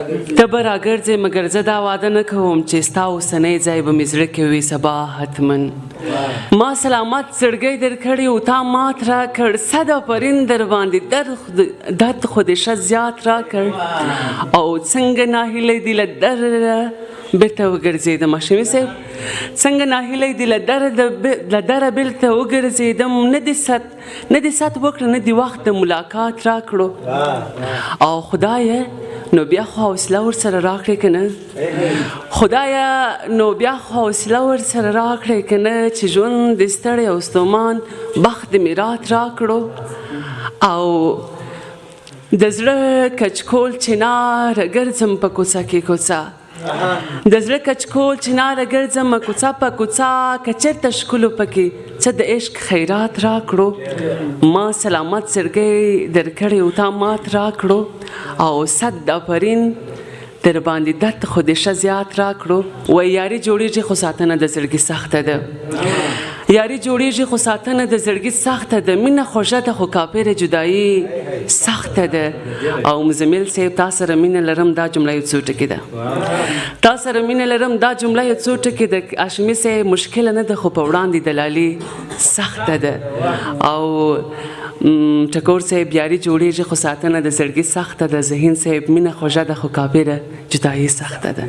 ته به راګرځې مګر زه دا واده نه کوم چې ستا اوسنی ځای به مې زړه کې وي سبا حتمن ما سلامت زړګی در کړی او تا مات را کړ صد آفرین در باندې درد خو دې ښه زیات را کړ او څنګه ناهیلی دي له دره بېرته وګرځېدم هاشمي صاحب څنګه ناهیلی دي له دره بېرته وګرځېدم نه دې ست وکړه نه دې وخت د ملاقات را کړو او خدایه نو بیا خو حوصله ورسره راکړې که نه خدایه نو بیا خو حوصله ورسره راکړې که نه چې ژوند د ستړی او ستومان بخت د میرات راکړو او د زړه کچکول چناره ګرځم په کوڅه کې کوڅه د زړه کچکول چناره ګرځم کوڅه په کوڅه که چېرته ښکلو پکې څه د عشق خیرات راکړو ما سلامت زړګی در کړی او تا مات راکړو او صد آفرین در باندې درد خو دې ښه زیات راکړو وایي یاري جوړېږي خو ساتنه د زړګي سخته ده یاري جوړېږي خو ساتنه د زړګي سخته ده مینه خوږه ده خو کافره جدایي سخته ده او مزمل صاحب تا سره مینه لرم دا جمله یو څو ټکې ده تا سره مینه لرم دا جمله یو څو ټکې ده هاشمي صاحب مشکله نه ده خو په وړاندې دلالي سخته ده او ټکور صاحب یاري جوړېږي خو ساتنه د زړګي سخته ده ذهین صاحب مینه خوږه ده خو کافره جدایي سخته ده